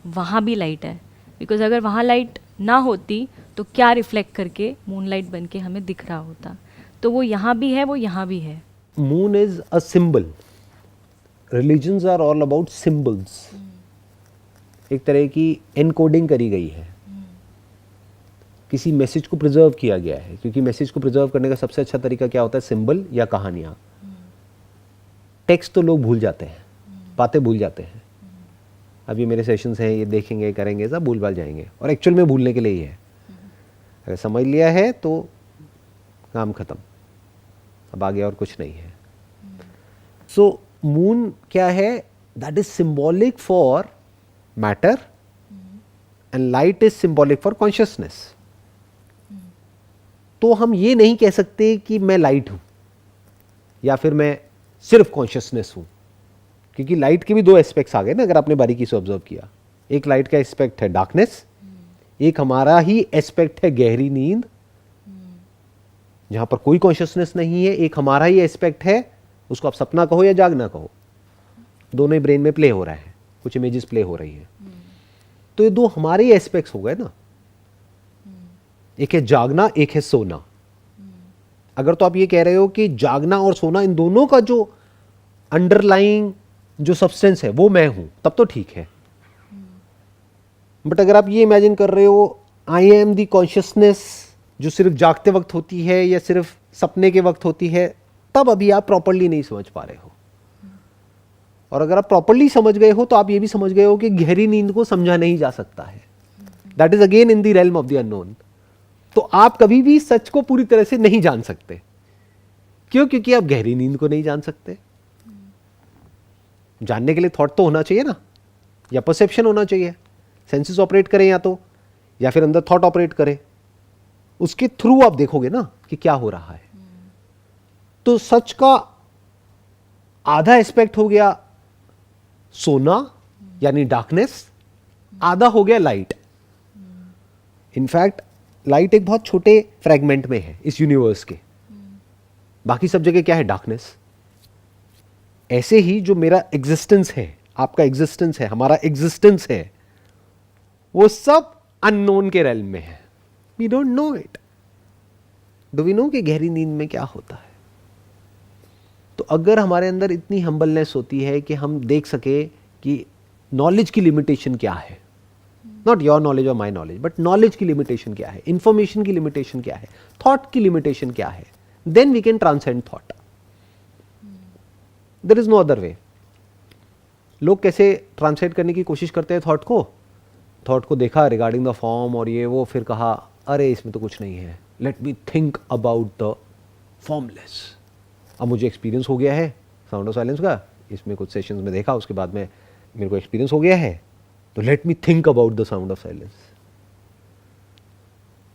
वहाँ भी लाइट है। बिकॉज अगर वहाँ लाइट ना होती तो क्या रिफ्लेक्ट करके मून लाइट बन के हमें दिख रहा होता। तो वो यहाँ भी है, वो यहाँ भी है। Moon is a symbol, religions are all about symbols. एक तरह की एनकोडिंग करी गई है, किसी मैसेज को प्रिजर्व किया गया है, क्योंकि मैसेज को प्रिजर्व करने का सबसे अच्छा तरीका क्या होता है? सिंबल या कहानियाँ। टेक्स्ट तो लोग भूल जाते हैं, बातें भूल जाते हैं। अब ये मेरे सेशंस हैं, ये देखेंगे करेंगे सब भूल भाल जाएंगे, और एक्चुअल में भूलने के लिए ही है। अगर समझ लिया है तो काम खत्म, अब आगे और कुछ नहीं है। सो मून क्या है? That is symbolic for matter and light is symbolic for consciousness. तो हम ये नहीं कह सकते कि मैं लाइट हूं या फिर मैं सिर्फ कॉन्शियसनेस हूं, क्योंकि लाइट के भी दो एस्पेक्ट्स आ गए ना, अगर आपने बारीकी से ऑब्जर्व किया। एक लाइट का एस्पेक्ट है डार्कनेस, एक हमारा ही एस्पेक्ट है गहरी नींद, जहां पर कोई कॉन्शियसनेस नहीं है। एक हमारा ही एस्पेक्ट है, उसको आप सपना कहो या जागना कहो, दोनों ही ब्रेन में प्ले हो रहा है, कुछ इमेजेस प्ले हो रही है। तो ये दो हमारे ही एस्पेक्ट्स हो गए ना, एक है जागना, एक है सोना। अगर तो आप ये कह रहे हो कि जागना और सोना, इन दोनों का जो अंडरलाइंग जो सब्सटेंस है वो मैं हूं, तब तो ठीक है। बट अगर आप ये इमेजिन कर रहे हो आई एम दी कॉन्शियसनेस जो सिर्फ जागते वक्त होती है या सिर्फ सपने के वक्त होती है, तब अभी आप प्रॉपर्ली नहीं समझ पा रहे हो। और अगर आप प्रॉपर्ली समझ गए हो तो आप ये भी समझ गए हो कि गहरी नींद को समझा नहीं जा सकता है। That is again in the realm of the unknown. तो आप कभी भी सच को पूरी तरह से नहीं जान सकते। क्यों? क्योंकि आप गहरी नींद को नहीं जान सकते। जानने के लिए थॉट तो होना चाहिए ना, या परसेप्शन होना चाहिए, सेंसेस ऑपरेट करें या फिर अंदर थॉट ऑपरेट करे, उसके थ्रू आप देखोगे ना कि क्या हो रहा है। तो सच का आधा एस्पेक्ट हो गया सोना यानी डार्कनेस, आधा हो गया लाइट। इनफैक्ट लाइट एक बहुत छोटे फ्रेगमेंट में है इस यूनिवर्स के, बाकी सब जगह क्या है? डार्कनेस। ऐसे ही जो मेरा एग्जिस्टेंस है, आपका एग्जिस्टेंस है, हमारा एग्जिस्टेंस है, वो सब अननोन के रेल्म में है। We don't know it. Do we know कि गहरी नींद में क्या होता है? तो अगर हमारे अंदर इतनी हम्बलनेस होती है कि हम देख सके कि नॉलेज की लिमिटेशन क्या है, नॉट योर नॉलेज और माई नॉलेज, बट नॉलेज की लिमिटेशन क्या है, इंफॉर्मेशन की लिमिटेशन क्या है, थॉट की लिमिटेशन क्या है, then we can transcend thought. There is no other way. लोग कैसे ट्रांसलेट करने की कोशिश करते हैं थॉट को देखा रिगार्डिंग द फॉर्म और ये वो, फिर कहा अरे इसमें तो कुछ नहीं है, let me think about the formless. अब मुझे एक्सपीरियंस हो गया है साउंड ऑफ साइलेंस का, इसमें कुछ सेशंस में देखा, उसके बाद में मेरे को एक्सपीरियंस हो गया है, तो let me think about the sound of silence,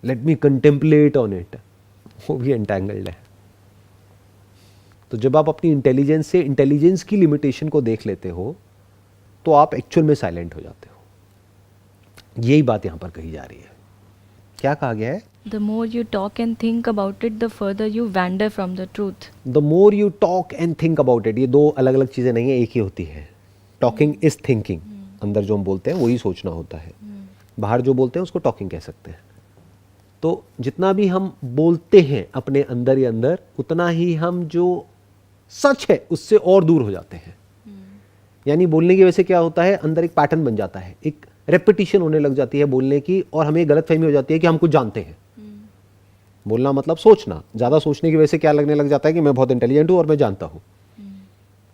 let me contemplate on it. वो भी एंटैंगल्ड है। तो जब आप अपनी इंटेलिजेंस से इंटेलिजेंस की लिमिटेशन को देख लेते हो तो आप एक्चुअल में साइलेंट हो जाते हो। यही बात यहां पर कही जा रही है। क्या कहा गया है? The more you talk and think about it, the further you wander from the truth. The more you talk and think about it, ये दो अलग अलग चीजें नहीं है, एक ही होती है। Talking is thinking. अंदर जो हम बोलते हैं वही सोचना होता है, बाहर जो बोलते हैं उसको टॉकिंग कह सकते हैं। तो जितना भी हम बोलते हैं अपने अंदर ही अंदर, उतना ही हम जो सच है उससे और दूर हो जाते हैं। यानी बोलने की वजह से क्या होता है, अंदर एक पैटर्न बन जाता है, एक रेपिटिशन होने लग जाती है बोलने की, और हमें गलतफहमी हो जाती है कि हम कुछ जानते हैं। बोलना मतलब सोचना, ज़्यादा सोचने की वजह से क्या लगने लग जाता है कि मैं बहुत इंटेलिजेंट हूँ और मैं जानता हूँ।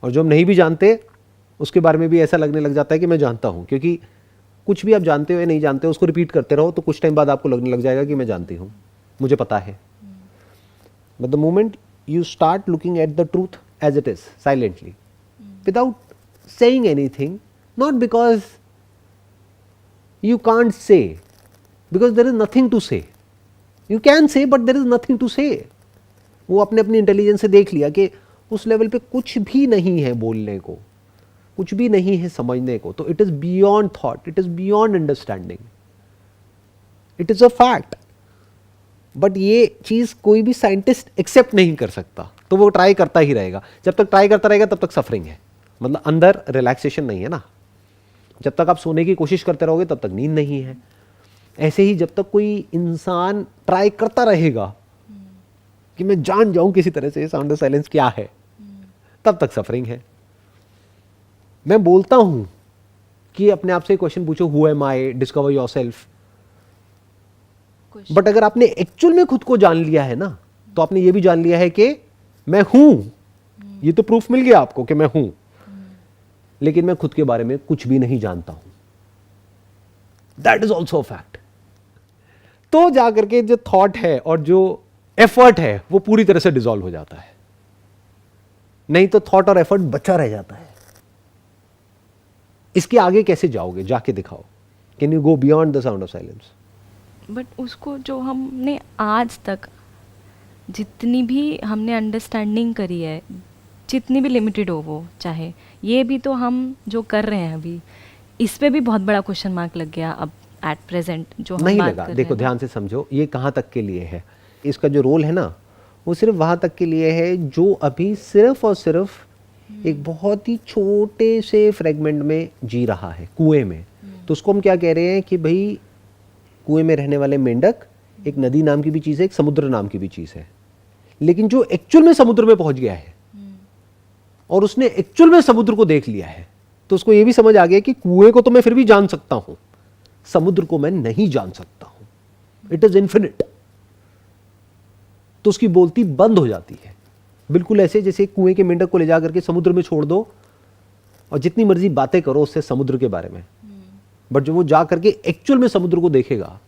और जो हम नहीं भी जानते उसके बारे में भी ऐसा लगने लग जाता है कि मैं जानता हूँ, क्योंकि कुछ भी आप जानते हो या नहीं जानते हो उसको रिपीट करते रहो तो कुछ टाइम बाद आपको लगने लग जाएगा कि मैं जानती हूँ, मुझे पता है। But the moment you start looking at the truth as it is silently without saying anything, not because you can't say, because there is nothing to say, you can say but there is nothing to say। वो अपने अपनी इंटेलिजेंस से देख लिया कि उस लेवल पे कुछ भी नहीं है बोलने को, कुछ भी नहीं है समझने को, तो it is beyond thought, it is beyond understanding, it is a fact. But ये चीज कोई भी साइंटिस्ट एक्सेप्ट नहीं कर सकता, तो वो ट्राई करता ही रहेगा। जब तक ट्राई करता रहेगा तब तक सफरिंग है, मतलब अंदर रिलैक्सेशन नहीं है ना। जब तक आप सोने की कोशिश करते रहोगे तब तक नींद नहीं है। ऐसे ही जब तक कोई इंसान ट्राई करता रहेगा कि मैं जान जाऊं किसी तरह से साउंड ऑफ साइलेंस क्या है, तब तक सफरिंग है। मैं बोलता हूं कि अपने आप से क्वेश्चन पूछो, who am I, discover yourself. But अगर आपने एक्चुअल में खुद को जान लिया है ना, तो आपने ये भी जान लिया है कि मैं हूं। ये तो प्रूफ मिल गया आपको कि मैं हूं, लेकिन मैं खुद के बारे में कुछ भी नहीं जानता हूं। That is also fact. तो जाकर के जो थॉट है और जो एफर्ट है वो पूरी तरह से डिसॉल्व हो जाता है, नहीं तो थॉट और एफर्ट बचा रह जाता है। इसके आगे कैसे जाओगे, जाके दिखाओ। Can you go beyond the sound of silence? But उसको जो हमने आज तक जितनी भी हमने अंडरस्टैंडिंग करी है, जितनी भी लिमिटेड हो वो, चाहे ये भी तो हम जो कर रहे हैं अभी, इस पे भी बहुत बड़ा क्वेश्चन मार्क लग गया अब एट प्रेजेंट जो हम नहीं बात लगा। कर देखो रहे हैं। ध्यान से समझो, ये कहाँ तक के लिए है। इसका जो रोल है ना, वो सिर्फ वहाँ तक के लिए है जो अभी सिर्फ और सिर्फ एक बहुत ही छोटे से फ्रेगमेंट में जी रहा है, कुएं में। तो उसको हम क्या कह रहे हैं कि भाई कुएं में रहने वाले मेंढक, एक नदी नाम की भी चीज़ है, एक समुद्र नाम की भी चीज़ है। लेकिन जो एक्चुअल में समुद्र में पहुंच गया है और उसने एक्चुअल में समुद्र को देख लिया है, तो उसको ये भी समझ आ गया कि कुएं को तो मैं फिर भी जान सकता हूं, समुद्र को मैं नहीं जान सकता हूं, इट इज इन्फिनिट। तो उसकी बोलती बंद हो जाती है, बिल्कुल ऐसे जैसे कुएं के मेंढक को ले जाकर के समुद्र में छोड़ दो और जितनी मर्जी बातें करो उससे समुद्र के बारे में, बट जब वो जा करके एक्चुअल में समुद्र को देखेगा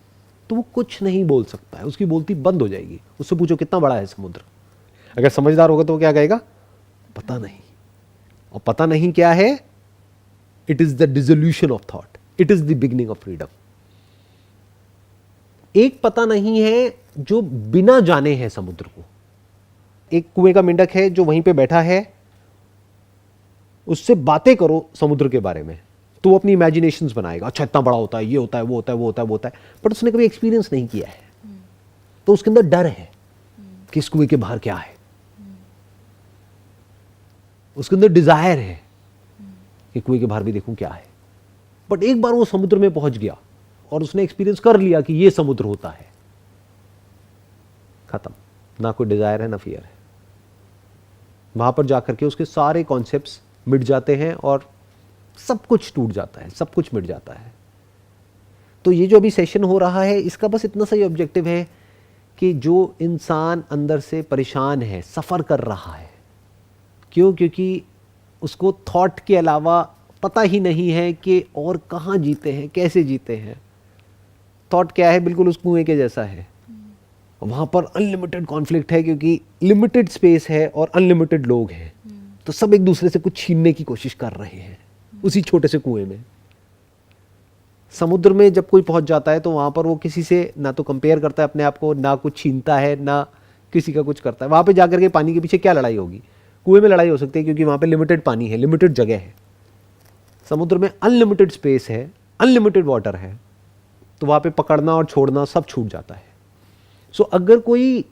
तो वो कुछ नहीं बोल सकता है, उसकी बोलती बंद हो जाएगी। उससे पूछो कितना बड़ा है समुद्र, अगर समझदार होगा तो वो क्या कहेगा, पता नहीं। और पता नहीं क्या है, it is the dissolution of thought, it is the beginning of freedom. एक पता नहीं है जो बिना जाने है समुद्र को। एक कुएं का मेंढक है जो वहीं पे बैठा है, उससे बातें करो समुद्र के बारे में तो वो अपनी इमेजिनेशंस बनाएगा, अच्छा इतना बड़ा होता है, ये होता है, वो होता है, वो होता है, वो होता है, बट उसने कभी एक्सपीरियंस नहीं किया है। तो उसके अंदर डर है कि इस कुएं के बाहर क्या है, उसके अंदर डिजायर है कि कुएं के बाहर भी देखूं क्या है। बट एक बार वो समुद्र में पहुंच गया और उसने एक्सपीरियंस कर लिया कि ये समुद्र होता है, खत्म। ना कोई डिजायर है ना फियर है। वहां पर जाकर के उसके सारे कॉन्सेप्ट्स मिट जाते हैं और सब कुछ टूट जाता है, सब कुछ मिट जाता है। तो ये जो अभी सेशन हो रहा है, इसका बस इतना सा ही ऑब्जेक्टिव है कि जो इंसान अंदर से परेशान है, सफ़र कर रहा है, क्यों? क्योंकि उसको थॉट के अलावा पता ही नहीं है कि और कहाँ जीते हैं, कैसे जीते हैं। थॉट क्या है, बिल्कुल उस कुएं के जैसा है। वहाँ पर अनलिमिटेड कॉन्फ्लिक्ट है क्योंकि लिमिटेड स्पेस है और अनलिमिटेड लोग हैं, तो सब एक दूसरे से कुछ छीनने की कोशिश कर रहे हैं उसी छोटे से कुएं में। समुद्र में जब कोई पहुंच जाता है तो वहाँ पर वो किसी से ना तो कंपेयर करता है अपने आप को, ना कुछ छीनता है, ना किसी का कुछ करता है। वहाँ पे जाकर के पानी के पीछे क्या लड़ाई होगी? कुएं में लड़ाई हो सकती है क्योंकि वहाँ पे लिमिटेड पानी है, लिमिटेड जगह है। समुद्र में अनलिमिटेड स्पेस है, अनलिमिटेड वाटर है, तो वहाँ पे पकड़ना और छोड़ना सब छूट जाता है। सो अगर कोई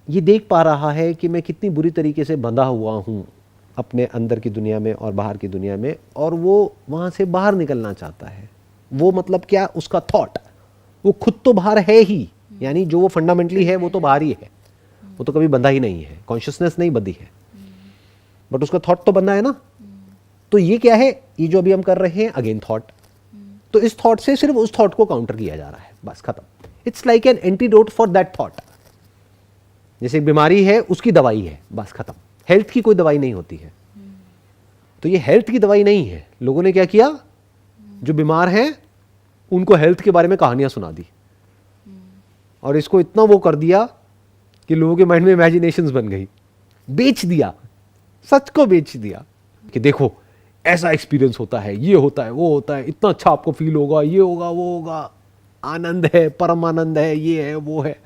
ये देख पा रहा है कि मैं कितनी बुरी तरीके से बंधा हुआ हूँ अपने अंदर की दुनिया में और बाहर की दुनिया में, और वो वहाँ से बाहर निकलना चाहता है। वो मतलब क्या, उसका थॉट, वो खुद तो बाहर है ही, यानी जो वो फंडामेंटली है वो तो बाहर ही है, वो तो कभी बंधा ही नहीं है, कॉन्शियसनेस नहीं बंधी है, बट उसका थॉट तो बंधा है ना। तो ये क्या है, ये जो अभी हम कर रहे हैं अगेन थॉट, तो इस थॉट से सिर्फ उस थॉट को काउंटर किया जा रहा है, बस खत्म। It's like an antidote for that thought. जैसे एक बीमारी है उसकी दवाई है, बस खत्म। हेल्थ की कोई दवाई नहीं होती है, तो ये हेल्थ की दवाई नहीं है। लोगों ने क्या किया, जो बीमार हैं उनको हेल्थ के बारे में कहानियां सुना दी, और इसको इतना वो कर दिया कि लोगों के माइंड में इमेजिनेशंस बन गई, बेच दिया, सच को बेच दिया कि देखो ऐसा एक्सपीरियंस होता है, ये होता है, वो होता है, इतना अच्छा आपको फील होगा, ये होगा, वो होगा, आनंद है, परम आनंद है, ये है, वो है।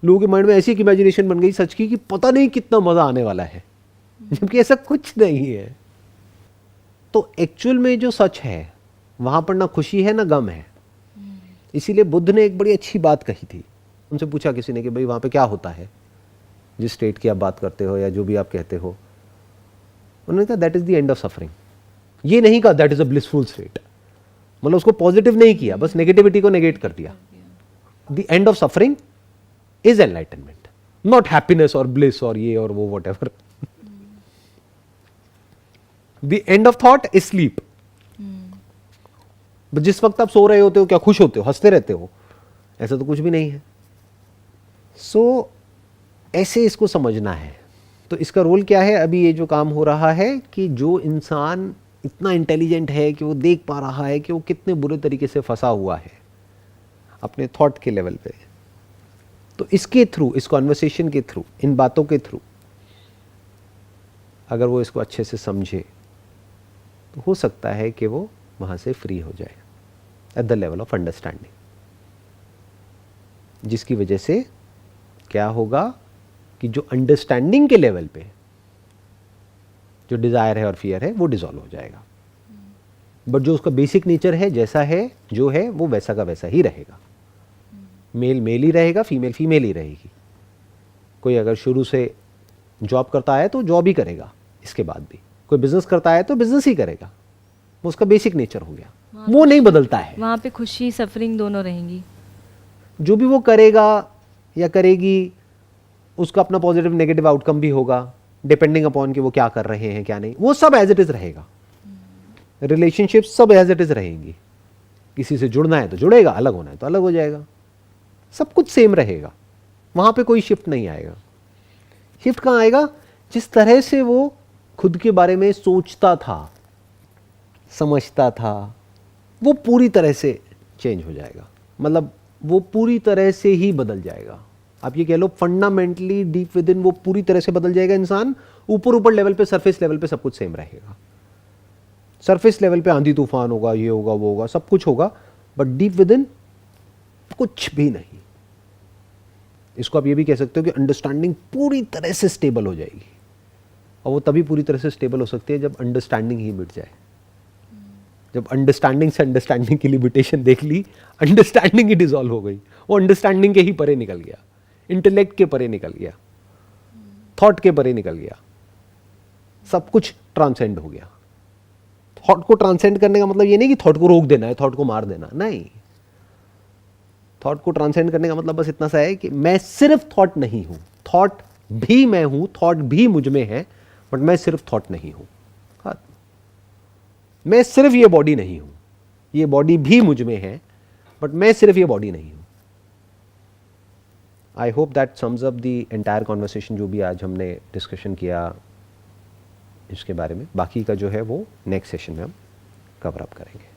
लोगों के माइंड में ऐसी एक इमेजिनेशन बन गई सच की कि पता नहीं कितना मजा आने वाला है, जबकि ऐसा कुछ नहीं है। तो एक्चुअल में जो सच है वहां पर ना खुशी है ना गम है। इसीलिए बुद्ध ने एक बड़ी अच्छी बात कही थी। उनसे पूछा किसी ने कि भाई वहां पे क्या होता है, जिस स्टेट की आप बात करते हो या जो भी आप कहते हो। उन्होंने कहा that is the end of suffering. ये नहीं कहा that is a blissful state, मतलब उसको पॉजिटिव नहीं किया, बस नेगेटिविटी को नेगेट कर दिया। The end of suffering is enlightenment, not happiness और ब्लिस और ये और वो whatever. The end of thought is sleep. जिस वक्त आप सो रहे होते हो क्या खुश होते हो, हंसते रहते हो? ऐसा तो कुछ भी नहीं है। सो ऐसे इसको समझना है। तो इसका रोल क्या है, अभी ये जो काम हो रहा है कि जो इंसान इतना इंटेलिजेंट है कि वो देख पा रहा है कि वो कितने बुरे तरीके से फंसा हुआ है अपने थॉट के लेवल पे, तो इसके थ्रू, इस कॉन्वर्सेशन के थ्रू, इन बातों के थ्रू अगर वो इसको अच्छे से समझे तो हो सकता है कि वो वहां से फ्री हो जाए at the level of understanding, जिसकी वजह से क्या होगा कि जो अंडरस्टैंडिंग के लेवल पे जो डिजायर है और फियर है वो डिसॉल्व हो जाएगा। बट जो उसका बेसिक नेचर है, जैसा है, जो है, वो वैसा का वैसा ही रहेगा। मेल मेल ही रहेगा, फीमेल फीमेल ही रहेगी। कोई अगर शुरू से जॉब करता है तो जॉब ही करेगा, इसके बाद भी कोई बिजनेस करता है तो बिजनेस ही करेगा, वो उसका बेसिक नेचर हो गया, वो नहीं बदलता है। वहाँ पे खुशी सफरिंग दोनों रहेंगी। जो भी वो करेगा या करेगी उसका अपना पॉजिटिव नेगेटिव आउटकम भी होगा, डिपेंडिंग अपॉन कि वो क्या कर रहे हैं क्या नहीं, वो सब एज इट इज रहेगा। रिलेशनशिप सब एज इट इज रहेंगी। किसी से जुड़ना है तो जुड़ेगा, अलग होना है तो अलग हो जाएगा, सब कुछ सेम रहेगा, वहां पे कोई शिफ्ट नहीं आएगा। शिफ्ट कहां आएगा, जिस तरह से वो खुद के बारे में सोचता था, समझता था, वो पूरी तरह से चेंज हो जाएगा, मतलब वो पूरी तरह से ही बदल जाएगा। आप ये कह लो फंडामेंटली डीप विद इन वो पूरी तरह से बदल जाएगा इंसान। ऊपर ऊपर लेवल पे, सरफेस लेवल पे सब कुछ सेम रहेगा। सरफेस लेवल पे आंधी तूफान होगा, ये होगा, वो होगा, सब कुछ होगा, बट डीप विद इन कुछ भी नहीं। इसको आप ये भी कह सकते हो कि अंडरस्टैंडिंग पूरी तरह से स्टेबल हो जाएगी, और वो तभी पूरी तरह से स्टेबल हो सकती है जब अंडरस्टैंडिंग ही मिट जाए। जब अंडरस्टैंडिंग से अंडरस्टैंडिंग की लिमिटेशन देख ली, अंडरस्टैंडिंग ही डिसॉल्व हो गई, वो अंडरस्टैंडिंग के ही परे निकल गया, इंटेलेक्ट के परे निकल गया, थॉट के परे निकल गया, सब कुछ ट्रांसेंड हो गया। थॉट को ट्रांसेंड करने का मतलब ये नहीं कि थॉट को रोक देना है, थॉट को मार देना, नहीं। थॉट को ट्रांसेंड करने का मतलब बस इतना सा है कि मैं सिर्फ थॉट नहीं हूं, थॉट भी मैं हूं, थॉट भी मुझ में है, बट मैं सिर्फ थॉट नहीं हूं। मैं सिर्फ ये बॉडी नहीं हूं, ये बॉडी भी मुझ में है, बट मैं सिर्फ ये बॉडी नहीं हूं। I hope that sums up the entire conversation जो भी आज हमने डिस्कशन किया इसके बारे में। बाकी का जो है वो नेक्स्ट सेशन में हम कवर अप करेंगे।